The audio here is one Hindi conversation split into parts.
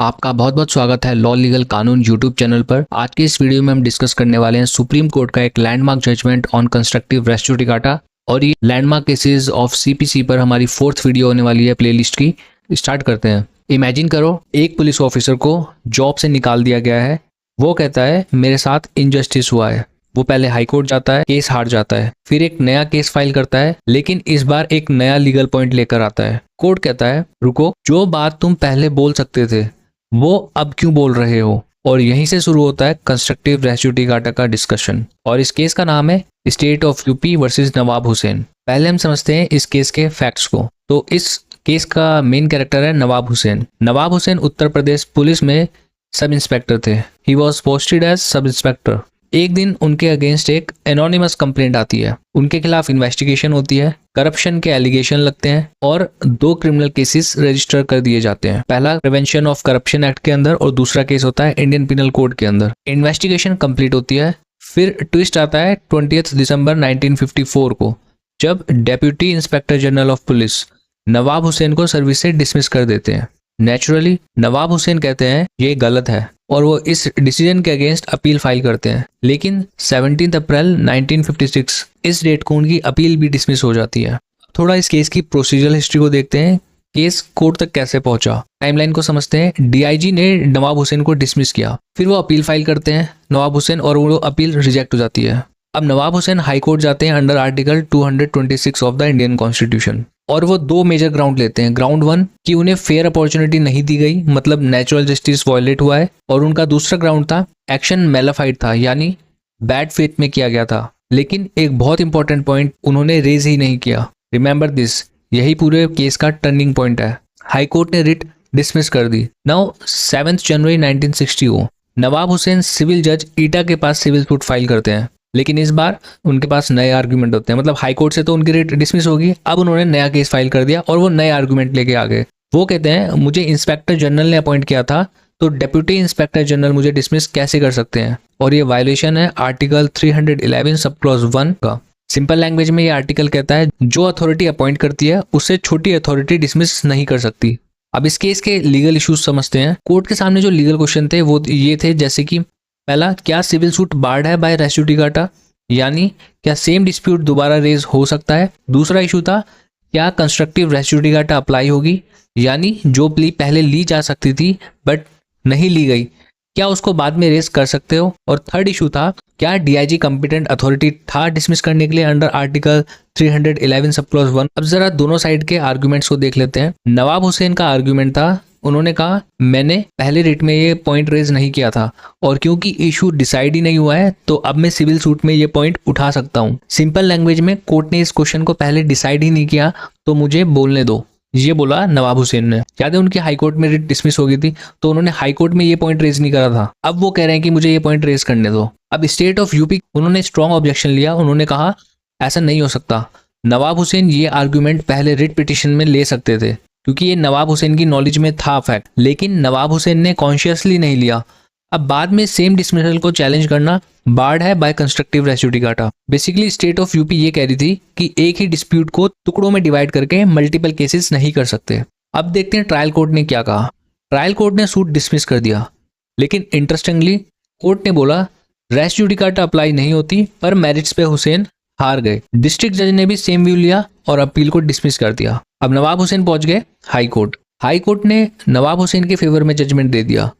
आपका बहुत बहुत स्वागत है लॉ लीगल कानून यूट्यूब चैनल पर। आज के इस वीडियो में हम डिस्कस करने वाले हैं सुप्रीम कोर्ट का एक landmark judgment on constructive res judicata, और ये लैंडमार्क केसेस ऑफ सीपीसी पर हमारी 4th वीडियो होने वाली है प्लेलिस्ट की। स्टार्ट करते हैं। इमेजिन करो एक पुलिस ऑफिसर को जॉब से निकाल दिया गया है। वो कहता है मेरे साथ इनजस्टिस हुआ है। वो पहले हाई कोर्ट जाता है, केस हार जाता है, फिर एक नया केस फाइल करता है, लेकिन इस बार एक नया लीगल पॉइंट लेकर आता है। कोर्ट कहता है रुको, जो बात तुम पहले बोल सकते थे वो अब क्यों बोल रहे हो। और यहीं से शुरू होता है कंस्ट्रक्टिव रेस जुडिकाटा का डिस्कशन, और इस केस का नाम है स्टेट ऑफ यूपी वर्सेस नवाब हुसैन। पहले हम समझते हैं इस केस के फैक्ट्स को। तो इस केस का मेन कैरेक्टर है नवाब हुसैन। नवाब हुसैन उत्तर प्रदेश पुलिस में सब इंस्पेक्टर थे। He was posted as sub inspector. एक दिन उनके अगेंस्ट एक एनोनिमस कंप्लेंट आती है। उनके खिलाफ इन्वेस्टिगेशन होती है, करप्शन के एलिगेशन लगते हैं और 2 क्रिमिनल केसेस रजिस्टर कर दिए जाते हैं। पहला प्रिवेंशन ऑफ करप्शन एक्ट के अंदर और दूसरा केस होता है इंडियन पिनल कोड के अंदर। इन्वेस्टिगेशन कंप्लीट होती है। फिर ट्विस्ट आता है 20 दिसंबर 1954 को, जब deputy inspector general of police Nawab Hussain को सर्विस से डिसमिस कर देते हैं। नेचुरली नवाब हुसैन कहते हैं ये गलत है और वो इस डिसीजन के अगेंस्ट अपील फाइल करते हैं, लेकिन 17 अप्रैल 1956 इस डेट को उनकी अपील भी डिसमिस हो जाती है। थोड़ा इस केस की प्रोसीजरल हिस्ट्री को देखते हैं, केस कोर्ट तक कैसे पहुंचा। टाइमलाइन को समझते हैं। डीआईजी ने नवाब हुसैन को डिसमिस किया, फिर वो अपील फाइल करते हैं नवाब हुसैन, और वो अपील रिजेक्ट हो जाती है। अब नवाब हुसैन हाई कोर्ट जाते हैं under article 226 of the Indian constitution, और वो 2 मेजर ग्राउंड लेते हैं। ग्राउंड 1 कि उन्हें फेयर अपॉर्चुनिटी नहीं दी गई, मतलब नेचुरल जस्टिस वायलेट हुआ है, और उनका दूसरा ग्राउंड था एक्शन मेलाफाइड था, यानी बैड फेथ में किया गया था। लेकिन एक बहुत इंपॉर्टेंट पॉइंट उन्होंने रेज ही नहीं किया। रिमेंबर दिस, यही पूरे केस का टर्निंग पॉइंट है। हाई कोर्ट ने रिट डिसमिस कर दी। नाउ 7 जनवरी 1960 को नवाब हुसैन सिविल जज ईटा के पास सिविल सूट फाइल करते हैं, लेकिन इस बार उनके पास नए आर्गुमेंट होते हैं। मतलब हाई कोर्ट से तो उनकी रिट डिसमिस होगी, अब उन्होंने नया केस फाइल कर दिया और वो नए आर्गुमेंट लेके आ गए। वो कहते हैं मुझे इंस्पेक्टर जनरल ने अपॉइंट किया था, तो डेप्यूटी इंस्पेक्टर जनरल मुझे डिसमिस कैसे कर सकते हैं, और ये वायलेशन है आर्टिकल 311 सब क्लॉज 1 का। सिंपल लैंग्वेज में ये आर्टिकल कहता है जो अथॉरिटी अपॉइंट करती है उससे छोटी अथॉरिटी डिसमिस नहीं कर सकती। अब इस केस के लीगल इश्यूज समझते हैं। कोर्ट के सामने जो लीगल क्वेश्चन थे वो ये थे, जैसे कि पहला, क्या सिविल सूट बार्ड है बाय रेस जुडिकाटा, यानी क्या सेम डिस्प्यूट दोबारा रेज हो सकता है। दूसरा इशू था क्या कंस्ट्रक्टिव रेस जुडिकाटा अप्लाई होगी, यानी जो प्ली पहले ली जा सकती थी बट नहीं ली गई, क्या उसको बाद में रेज कर सकते हो। और थर्ड इशू था क्या डीआईजी कॉम्पिटेंट अथॉरिटी था डिसमिस करने के लिए अंडर आर्टिकल 311 सब क्लॉज 1। अब जरा दोनों साइड के आर्गुमेंट्स को देख लेते हैं। नवाब हुसैन का आर्गुमेंट था, उन्होंने कहा मैंने पहले रिट में ये पॉइंट रेज नहीं किया था, और क्योंकि इशू डिसाइड ही नहीं हुआ है तो अब मैं सिविल सूट में ये पॉइंट उठा सकता हूँ। सिंपल लैंग्वेज में कोर्ट ने इस क्वेश्चन को पहले डिसाइड ही नहीं किया तो मुझे बोलने दो, ये बोला नवाब हुसैन ने। याद है उनकी हाई कोर्ट में रिट डिसमिस हो गई थी, तो उन्होंने हाई कोर्ट में ये पॉइंट रेज नहीं करा था। अब वो कह रहे हैं कि मुझे ये पॉइंट रेज करने दो। अब स्टेट ऑफ यूपी उन्होंने स्ट्रॉन्ग ऑब्जेक्शन लिया। उन्होंने कहा ऐसा नहीं हो सकता, नवाब हुसैन ये आर्ग्यूमेंट पहले रिट पिटिशन में ले सकते थे क्योंकि ये नवाब हुसैन की नॉलेज में था फैक्ट, लेकिन नवाब हुसैन ने कॉन्शियसली नहीं लिया। अब बाद में सेम डिसमिसल को चैलेंज करना बार्ड है by constructive res judicata. Basically state of UP ये कह रही थी कि एक ही डिस्प्यूट को टुकड़ों में डिवाइड करके मल्टीपल केसेस नहीं कर सकते। अब देखते हैं ट्रायल कोर्ट ने क्या कहा। ट्रायल कोर्ट ने सूट डिसमिस कर दिया, लेकिन इंटरेस्टिंगली कोर्ट ने बोला रेस जुडिकाटा अप्लाई नहीं होती, पर मेरिट्स पे हुसैन हार गए। डिस्ट्रिक्ट जज ने भी सेम व्यू लिया और अपील को डिसमिस कर दिया। अब नवाब हुसैन पहुंच गए हाई कोर्ट। हाई कोर्ट ने नवाब हुसैन के फेवर में जजमेंट दे दिया।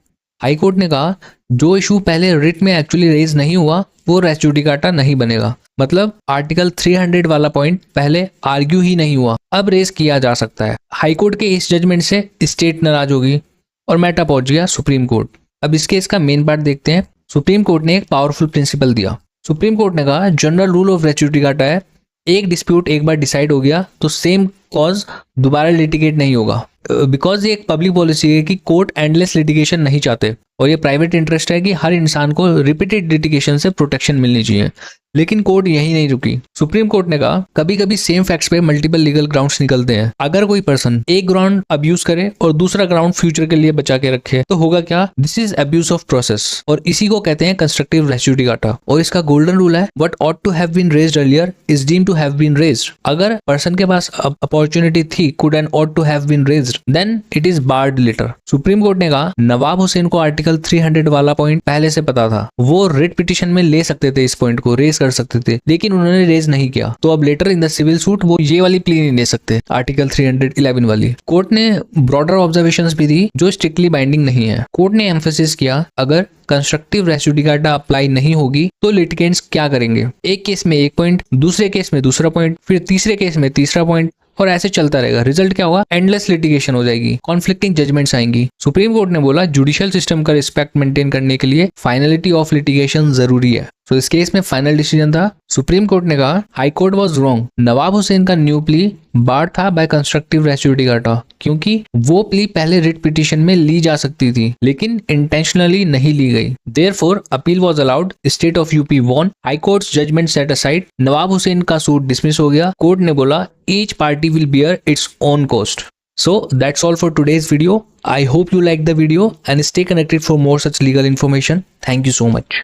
हाई कोर्ट ने कहा जो इशू पहले रिट में एक्चुअली रेज नहीं हुआ वो रेस जुडिकाटा नहीं बनेगा, मतलब आर्टिकल 300 वाला पॉइंट पहले आर्ग्यू ही नहीं हुआ, अब रेज किया जा सकता है। हाई कोर्ट के इस जजमेंट से स्टेट नाराज होगी और मैटर पहुंच गया सुप्रीम कोर्ट। अब इस केस का मेन पार्ट देखते हैं। सुप्रीम कोर्ट ने एक पावरफुल प्रिंसिपल दिया। सुप्रीम कोर्ट ने कहा general rule of res judicata है, एक डिस्प्यूट एक बार डिसाइड हो गया तो सेम कॉज दोबारा लिटिगेट नहीं होगा, बिकॉज ये एक पब्लिक पॉलिसी है कि कोर्ट एंडलेस लिटिगेशन नहीं चाहते, और ये प्राइवेट इंटरेस्ट है कि हर इंसान को रिपीटेड लिटिगेशन से प्रोटेक्शन मिलनी चाहिए। लेकिन कोर्ट यही नहीं रुकी। सुप्रीम कोर्ट ने कहा कभी कभी सेम फैक्ट्स पे मल्टीपल लीगल ग्राउंड्स निकलते हैं। अगर कोई पर्सन एक ग्राउंड अब्यूज करे और दूसरा ग्राउंड फ्यूचर के लिए बचा के रखे तो होगा क्या, this is abuse of process, और इसी को कहते हैं कंस्ट्रक्टिव रेस जुडिकाटा। और इसका गोल्डन रूल है what ought to have been raised earlier is deemed to have been raised. अगर पर्सन के पास अपॉर्चुनिटी थी could and ought to have been raised, then it is barred later. Supreme Court ने कहा नवाब हुसैन को आर्टिकल 300 वाला पॉइंट पहले से पता था, वो रिट पिटीशन में ले सकते थे, इस पॉइंट को रेज कर सकते थे, लेकिन उन्होंने रेज नहीं किया, तो अब later in the civil suit वो ये वाली प्ली नहीं ले सकते, आर्टिकल 311 वाली। कोर्ट ने ब्रॉडर ऑब्जर्वेशंस भी दी जो स्ट्रिक्टली बाइंडिंग नहीं है। कोर्ट ने एम्फेसिस किया अगर कंस्ट्रक्टिव रेस जुडिकाटा अप्लाई नहीं होगी तो लिटिगेंट्स क्या करेंगे, एक केस में एक पॉइंट, दूसरे केस में दूसरा पॉइंट, फिर तीसरे केस में तीसरा पॉइंट, और ऐसे चलता रहेगा। रिजल्ट क्या होगा, एंडलेस लिटिगेशन हो जाएगी, कॉन्फ्लिक्टिंग जजमेंट्स आएंगी। सुप्रीम कोर्ट ने बोला जुडिशियल सिस्टम का रिस्पेक्ट मेंटेन करने के लिए फाइनलिटी ऑफ लिटिगेशन जरूरी है। तो इस केस में फाइनल डिसीजन था, सुप्रीम कोर्ट ने कहा हाई कोर्ट वाज रॉन्ग, नवाब हुसैन का न्यू प्ली बार था बाय कंस्ट्रक्टिव रेस जुडिकाटा, क्योंकि वो प्ली पहले रिट पिटीशन में ली जा सकती थी लेकिन इंटेंशनली नहीं ली गई। Therefore appeal was allowed, state of UP won, high court's judgment set aside, Nawab Hussain का सूट डिसमिस हो गया। कोर्ट ने बोला each party will bear its own cost. So that's all for today's video. I hope you liked the video and stay connected for more such legal information. Thank you so much.